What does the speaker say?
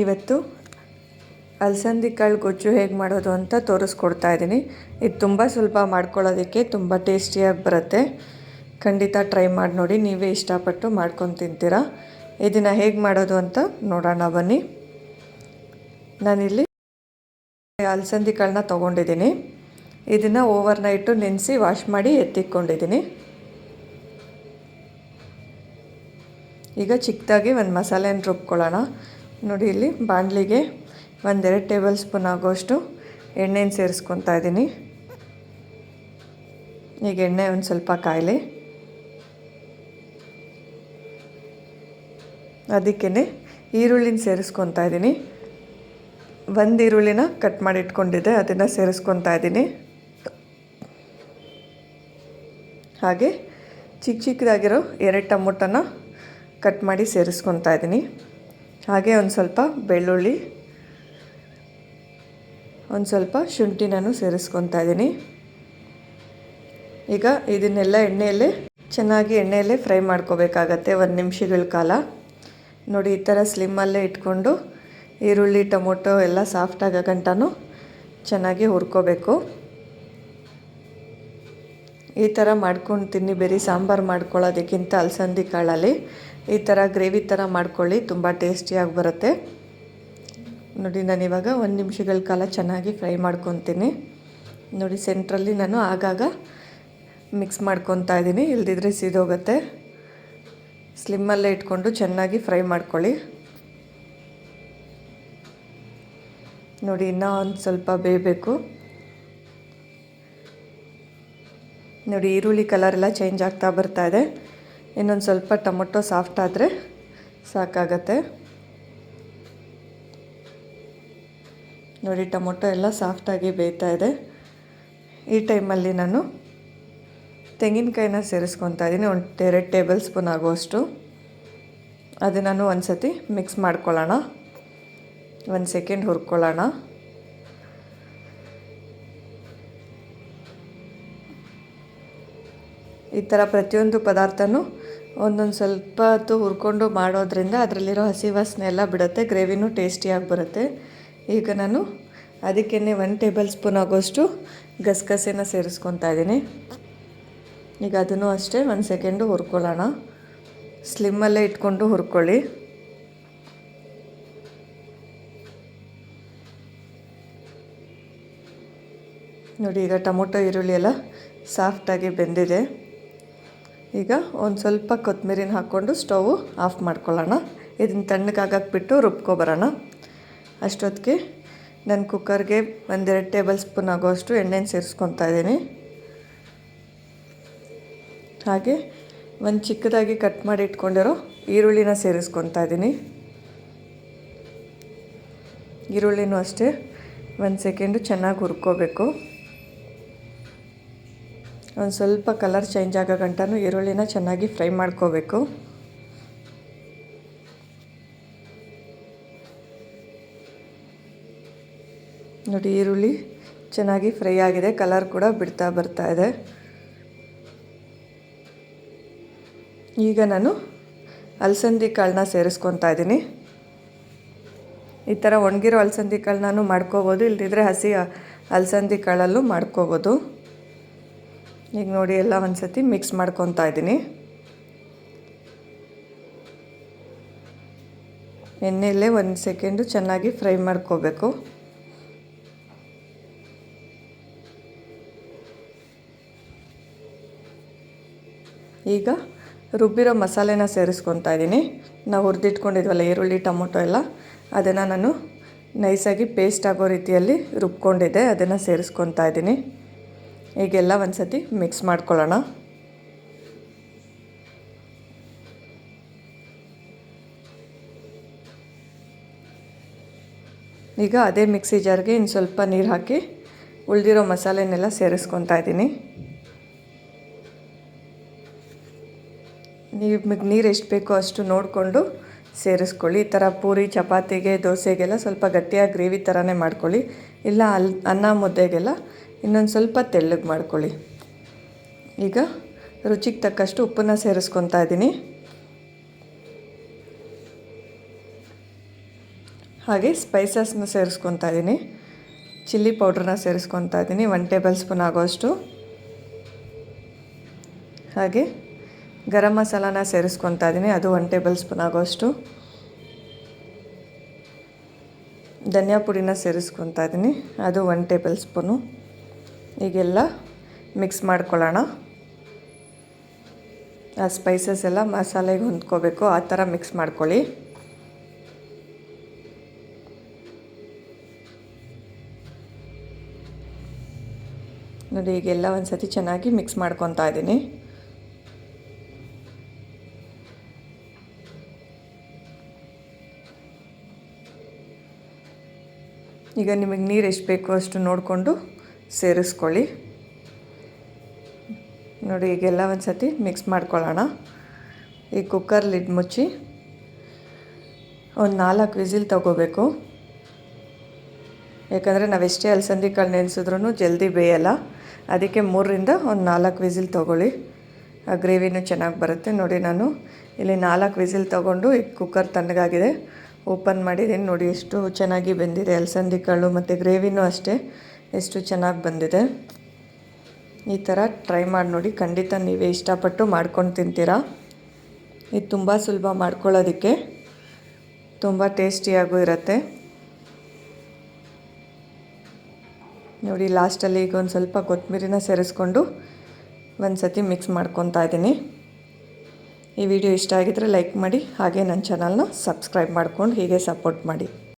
ಇವತ್ತು ಅಲಸಂದಿ ಕಾಳು ಗೊಜ್ಜು ಹೇಗೆ ಮಾಡೋದು ಅಂತ ತೋರಿಸ್ಕೊಡ್ತಾ ಇದ್ದೀನಿ. ಇದು ತುಂಬ ಸುಲಭ ಮಾಡ್ಕೊಳ್ಳೋದಕ್ಕೆ, ತುಂಬ ಟೇಸ್ಟಿಯಾಗಿ ಬರುತ್ತೆ. ಖಂಡಿತ ಟ್ರೈ ಮಾಡಿ ನೋಡಿ, ನೀವೇ ಇಷ್ಟಪಟ್ಟು ಮಾಡ್ಕೊಂಡು ತಿಂತೀರಾ. ಇದನ್ನು ಹೇಗೆ ಮಾಡೋದು ಅಂತ ನೋಡೋಣ ಬನ್ನಿ. ನಾನಿಲ್ಲಿ ಅಲಸಂದಿ ಕಾಳನ್ನ ತೊಗೊಂಡಿದ್ದೀನಿ. ಇದನ್ನು ಓವರ್ನೈಟು ನೆನೆಸಿ ವಾಶ್ ಮಾಡಿ ಎತ್ತಿಕ್ಕೊಂಡಿದ್ದೀನಿ. ಈಗ ಚಿಕ್ಕದಾಗಿ ಒಂದು ಮಸಾಲೆನ ರುಬ್ಕೊಳ್ಳೋಣ. ನೋಡಿ, ಇಲ್ಲಿ ಬಾಣಲಿಗೆ 1-2 ಟೇಬಲ್ ಸ್ಪೂನ್ ಆಗೋಷ್ಟು ಎಣ್ಣೆನ ಸೇರಿಸ್ಕೊತಾ ಇದ್ದೀನಿ. ಈಗ ಎಣ್ಣೆ ಒಂದು ಸ್ವಲ್ಪ ಕಾಯಲಿ. ಅದಕ್ಕೇ ಈರುಳ್ಳಿನ ಸೇರಿಸ್ಕೊತಾ ಇದ್ದೀನಿ. 1 ಈರುಳ್ಳಿನ ಕಟ್ ಮಾಡಿ ಇಟ್ಕೊಂಡಿದ್ದೆ, ಅದನ್ನು ಸೇರಿಸ್ಕೊತಾ ಇದ್ದೀನಿ. ಹಾಗೆ ಚಿಕ್ಕದಾಗಿರೋ 2 ಟೊಮೊಟೊನ ಕಟ್ ಮಾಡಿ ಸೇರಿಸ್ಕೊತಾ ಇದ್ದೀನಿ. ಹಾಗೆ ಒಂದು ಸ್ವಲ್ಪ ಬೆಳ್ಳುಳ್ಳಿ, ಒಂದು ಸ್ವಲ್ಪ ಶುಂಠಿನೂ ಸೇರಿಸ್ಕೊತಾ ಇದ್ದೀನಿ. ಈಗ ಇದನ್ನೆಲ್ಲ ಚೆನ್ನಾಗಿ ಫ್ರೈ ಮಾಡ್ಕೋಬೇಕಾಗತ್ತೆ 1 ನಿಮಿಷಗಳ ಕಾಲ. ನೋಡಿ, ಈ ಥರ ಸ್ಲಿಮ್ಮಲ್ಲೇ ಇಟ್ಕೊಂಡು ಈರುಳ್ಳಿ ಟೊಮೊಟೊ ಎಲ್ಲ ಸಾಫ್ಟಾಗೋ ಗಂಟನೂ ಚೆನ್ನಾಗಿ ಹುರ್ಕೋಬೇಕು. ಈ ಥರ ಮಾಡ್ಕೊಂಡು ತಿನ್ನಿ. ಬೇರೆ ಸಾಂಬಾರು ಮಾಡ್ಕೊಳ್ಳೋದಕ್ಕಿಂತ ಅಲಸಂದಿ ಕಾಳಲ್ಲಿ ಈ ಥರ ಗ್ರೇವಿ ಥರ ಮಾಡ್ಕೊಳ್ಳಿ, ತುಂಬ ಟೇಸ್ಟಿಯಾಗಿ ಬರುತ್ತೆ. ನೋಡಿ, ನಾನಿವಾಗ 1 ನಿಮಿಷಗಳ ಕಾಲ ಚೆನ್ನಾಗಿ ಫ್ರೈ ಮಾಡ್ಕೊತೀನಿ. ನೋಡಿ, ಸೆಂಟ್ರಲ್ಲಿ ನಾನು ಆಗಾಗ ಮಿಕ್ಸ್ ಮಾಡ್ಕೊತಾ ಇದ್ದೀನಿ, ಇಲ್ದಿದ್ರೆ ಸಿದೋಗುತ್ತೆ. ಸ್ಲಿಮ್ಮಲ್ಲೇ ಇಟ್ಕೊಂಡು ಚೆನ್ನಾಗಿ ಫ್ರೈ ಮಾಡ್ಕೊಳ್ಳಿ. ನೋಡಿ, ಇನ್ನೂ ಒಂದು ಸ್ವಲ್ಪ ಬೇಯಬೇಕು. ನೋಡಿ, ಈರುಳ್ಳಿ ಕಲರೆಲ್ಲ ಚೇಂಜ್ ಆಗ್ತಾ ಬರ್ತಾ ಇದೆ. ಇನ್ನೊಂದು ಸ್ವಲ್ಪ ಟೊಮೊಟೊ ಸಾಫ್ಟ್ ಆದರೆ ಸಾಕಾಗತ್ತೆ. ನೋಡಿ, ಟೊಮೊಟೊ ಎಲ್ಲ ಸಾಫ್ಟಾಗಿ ಬೇಯ್ತಾ ಇದೆ. ಈ ಟೈಮಲ್ಲಿ ನಾನು ತೆಂಗಿನಕಾಯಿನ ಸೇರಿಸ್ಕೊತಾ ಇದ್ದೀನಿ, 1-2 ಟೇಬಲ್ ಸ್ಪೂನ್ ಆಗುವಷ್ಟು. ಅದನ್ನು ಒಂದು ಸತಿ ಮಿಕ್ಸ್ ಮಾಡ್ಕೊಳ್ಳೋಣ, 1 ಸೆಕೆಂಡ್ ಹುರ್ಕೊಳ್ಳೋಣ. ಈ ಥರ ಪ್ರತಿಯೊಂದು ಪದಾರ್ಥನೂ ಒಂದೊಂದು ಸ್ವಲ್ಪ ಹೊತ್ತು ಹುರ್ಕೊಂಡು ಮಾಡೋದ್ರಿಂದ ಅದರಲ್ಲಿರೋ ಹಸಿ ವಾಸನೆ ಎಲ್ಲ ಬಿಡುತ್ತೆ, ಗ್ರೇವಿನೂ ಟೇಸ್ಟಿಯಾಗಿ ಬರುತ್ತೆ. ಈಗ ನಾನು ಅದಕ್ಕೇ 1 ಟೇಬಲ್ ಸ್ಪೂನ್ ಆಗೋಷ್ಟು ಗಸಗಸೆನ ಸೇರಿಸ್ಕೊತಾ ಇದ್ದೀನಿ. ಈಗ ಅದನ್ನು ಅಷ್ಟೇ 1 ಸೆಕೆಂಡು ಹುರ್ಕೊಳ್ಳೋಣ. ಸ್ಲಿಮ್ಮಲ್ಲೇ ಇಟ್ಕೊಂಡು ಹುರ್ಕೊಳ್ಳಿ. ನೋಡಿ, ಈಗ ಟೊಮೊಟೊ ಈರುಳ್ಳಿ ಎಲ್ಲ ಸಾಫ್ಟಾಗಿ ಬೆಂದಿದೆ. ಈಗ ಒಂದು ಸ್ವಲ್ಪ ಕೊತ್ತಂಬರಿನ ಹಾಕ್ಕೊಂಡು ಸ್ಟವ್ ಆಫ್ ಮಾಡ್ಕೊಳ್ಳೋಣ. ಇದನ್ನು ತಣ್ಣಗಾಗಕ್ಕೆ ಬಿಟ್ಟು ರುಬ್ಕೊಬರೋಣ. ಅಷ್ಟೊತ್ತಿಗೆ ನಾನು ಕುಕ್ಕರ್ಗೆ 1-2 ಟೇಬಲ್ ಸ್ಪೂನ್ ಆಗೋಷ್ಟು ಎಣ್ಣೆನ ಸೇರಿಸ್ಕೊತಾ ಇದ್ದೀನಿ. ಹಾಗೆ ಒಂದು ಚಿಕ್ಕದಾಗಿ ಕಟ್ ಮಾಡಿ ಇಟ್ಕೊಂಡಿರೋ ಈರುಳ್ಳಿನ ಸೇರಿಸ್ಕೊತಾ ಇದ್ದೀನಿ. ಈರುಳ್ಳಿನೂ ಅಷ್ಟೇ 1 ಸೆಕೆಂಡು ಚೆನ್ನಾಗಿ ಹುರ್ಕೋಬೇಕು. ಒಂದು ಸ್ವಲ್ಪ ಕಲರ್ ಚೇಂಜ್ ಆಗೋ ಗಂಟನೂ ಈರುಳ್ಳಿನ ಚೆನ್ನಾಗಿ ಫ್ರೈ ಮಾಡ್ಕೋಬೇಕು. ನೋಡಿ, ಈರುಳ್ಳಿ ಚೆನ್ನಾಗಿ ಫ್ರೈ ಆಗಿದೆ, ಕಲರ್ ಕೂಡ ಬಿಡ್ತಾ ಬರ್ತಾ ಇದೆ. ಈಗ ನಾನು ಅಲಸಂದಿ ಕಾಳನ್ನ ಸೇರಿಸ್ಕೊತಾ ಇದ್ದೀನಿ. ಈ ಥರ ಒಣಗಿರೋ ಅಲಸಂದಿ ಕಾಳನ್ನೂ ಮಾಡ್ಕೋಬೋದು, ಇಲ್ಲದಿದ್ದರೆ ಹಸಿ ಅಲಸಂದಿ ಕಾಳಲ್ಲೂ ಮಾಡ್ಕೋಬೋದು. ಈಗ ನೋಡಿ, ಎಲ್ಲ ಒಂದು ಸತಿ ಮಿಕ್ಸ್ ಮಾಡ್ಕೊತಾ ಇದ್ದೀನಿ. ಎಣ್ಣೆಯಲ್ಲೇ 1 ಸೆಕೆಂಡು ಚೆನ್ನಾಗಿ ಫ್ರೈ ಮಾಡ್ಕೋಬೇಕು. ಈಗ ರುಬ್ಬಿರೋ ಮಸಾಲೆನ ಸೇರಿಸ್ಕೊತಾ ಇದ್ದೀನಿ. ನಾವು ಹುರಿದಿಟ್ಕೊಂಡಿದ್ವಲ್ಲ ಈರುಳ್ಳಿ ಟೊಮೊಟೊ ಎಲ್ಲ, ಅದನ್ನು ನಾನು ನೈಸಾಗಿ ಪೇಸ್ಟ್ ಆಗೋ ರೀತಿಯಲ್ಲಿ ರುಬ್ಕೊಂಡಿದ್ದೆ, ಅದನ್ನು ಸೇರಿಸ್ಕೊತಾ ಇದ್ದೀನಿ. ಈಗೆಲ್ಲ ಒಂದು ಸತಿ ಮಿಕ್ಸ್ ಮಾಡ್ಕೊಳ್ಳೋಣ. ಈಗ ಅದೇ ಮಿಕ್ಸಿ ಜಾರ್ಗೆ ಇನ್ನು ಸ್ವಲ್ಪ ನೀರು ಹಾಕಿ ಉಳಿದಿರೋ ಮಸಾಲೆನೆಲ್ಲ ಸೇರಿಸ್ಕೊತಾ ಇದ್ದೀನಿ. ನಿಮಗೆ ನೀರು ಎಷ್ಟು ಬೇಕೋ ಅಷ್ಟು ನೋಡಿಕೊಂಡು ಸೇರಿಸ್ಕೊಳ್ಳಿ. ಈ ಥರ ಪೂರಿ ಚಪಾತಿಗೆ ದೋಸೆಗೆಲ್ಲ ಸ್ವಲ್ಪ ಗಟ್ಟಿಯಾಗಿ ಗ್ರೇವಿ ಥರನೇ ಮಾಡ್ಕೊಳ್ಳಿ. ಇಲ್ಲ ಅನ್ನ ಮುದ್ದೆಗೆಲ್ಲ ಇನ್ನೊಂದು ಸ್ವಲ್ಪ ತೆಳ್ಳಗೆ ಮಾಡ್ಕೊಳ್ಳಿ. ಈಗ ರುಚಿಗೆ ತಕ್ಕಷ್ಟು ಉಪ್ಪನ್ನು ಸೇರಿಸ್ಕೊತಾ ಇದ್ದೀನಿ. ಹಾಗೆ ಸ್ಪೈಸಸ್ನ ಸೇರಿಸ್ಕೊತಾ ಇದ್ದೀನಿ. ಚಿಲ್ಲಿ ಪೌಡ್ರನ್ನ ಸೇರಿಸ್ಕೊತಾ ಇದ್ದೀನಿ 1 ಟೇಬಲ್ ಸ್ಪೂನ್ ಆಗೋಷ್ಟು. ಹಾಗೆ ಗರಂ ಮಸಾಲಾನ ಸೇರಿಸ್ಕೊತಾ ಇದ್ದೀನಿ, ಅದು 1 ಟೇಬಲ್ ಸ್ಪೂನ್ ಆಗೋಷ್ಟು. ಧನಿಯಾ ಪುಡಿನ ಸೇರಿಸ್ಕೊತಾ ಇದ್ದೀನಿ, ಅದು 1 ಟೇಬಲ್ ಸ್ಪೂನು. ಈಗೆಲ್ಲ ಮಿಕ್ಸ್ ಮಾಡ್ಕೊಳ್ಳೋಣ. ಆ ಸ್ಪೈಸಸ್ ಎಲ್ಲ ಮಸಾಲೆಗೆ ಹೊಂದ್ಕೋಬೇಕು, ಆ ಥರ ಮಿಕ್ಸ್ ಮಾಡ್ಕೊಳ್ಳಿ. ನೋಡಿ ಈಗೆಲ್ಲ ಒಂದು ಸತಿ ಚೆನ್ನಾಗಿ ಮಿಕ್ಸ್ ಮಾಡ್ಕೊತಾ ಇದ್ದೀನಿ. ಈಗ ನಿಮಗೆ ನೀರು ಎಷ್ಟು ಬೇಕೋ ಅಷ್ಟು ನೋಡಿಕೊಂಡು ಸೇರಿಸ್ಕೊಳ್ಳಿ. ನೋಡಿ ಈಗೆಲ್ಲ ಒಂದು ಸತಿ ಮಿಕ್ಸ್ ಮಾಡ್ಕೊಳ್ಳೋಣ. ಈ ಕುಕ್ಕರ್ ಲಿಡ್ ಮುಚ್ಚಿ ಒಂದು 4 ವಿಸಿಲ್ ತೊಗೋಬೇಕು. ಯಾಕಂದರೆ ನಾವೆಷ್ಟೇ ಅಲಸಂದಿ ಕಾಳು ನೆನೆಸಿದ್ರೂ ಜಲ್ದಿ ಬೇಯಲ್ಲ, ಅದಕ್ಕೆ 3ರಿಂದ ಒಂದು 4 ವಿಸಿಲ್ ತೊಗೊಳ್ಳಿ, ಆ ಗ್ರೇವಿನೂ ಚೆನ್ನಾಗಿ ಬರುತ್ತೆ. ನೋಡಿ ನಾನು ಇಲ್ಲಿ 4 ವಿಸಿಲ್ ತೊಗೊಂಡು ಈ ಕುಕ್ಕರ್ ತಣ್ಣಗಾಗಿದೆ, ಓಪನ್ ಮಾಡಿದ್ದೀನಿ. ನೋಡಿ ಎಷ್ಟು ಚೆನ್ನಾಗಿ ಬೆಂದಿದೆ ಅಲಸಂದಿ ಕಾಳು, ಮತ್ತು ಗ್ರೇವಿನೂ ಅಷ್ಟೇ ಎಷ್ಟು ಚೆನ್ನಾಗಿ ಬಂದಿದೆ. ಈ ಥರ ಟ್ರೈ ಮಾಡಿ ನೋಡಿ, ಖಂಡಿತ ನೀವೇ ಇಷ್ಟಪಟ್ಟು ಮಾಡ್ಕೊಂಡು ತಿಂತೀರಾ. ಇದು ತುಂಬ ಸುಲಭ ಮಾಡ್ಕೊಳ್ಳೋದಕ್ಕೆ, ತುಂಬ ಟೇಸ್ಟಿಯಾಗೂ ಇರುತ್ತೆ. ನೋಡಿ ಲಾಸ್ಟಲ್ಲಿ ಈಗ ಒಂದು ಸ್ವಲ್ಪ ಕೊತ್ತಂಬರಿನ ಸೇರಿಸ್ಕೊಂಡು ಒಂದು ಸತಿ ಮಿಕ್ಸ್ ಮಾಡ್ಕೊತಾ ಇದ್ದೀನಿ. ಈ ವಿಡಿಯೋ ಇಷ್ಟ ಆಗಿದ್ದರೆ ಲೈಕ್ ಮಾಡಿ, ಹಾಗೆ ನನ್ನ ಚಾನಲ್ನ ಸಬ್ಸ್ಕ್ರೈಬ್ ಮಾಡ್ಕೊಂಡು ಹೀಗೆ ಸಪೋರ್ಟ್ ಮಾಡಿ.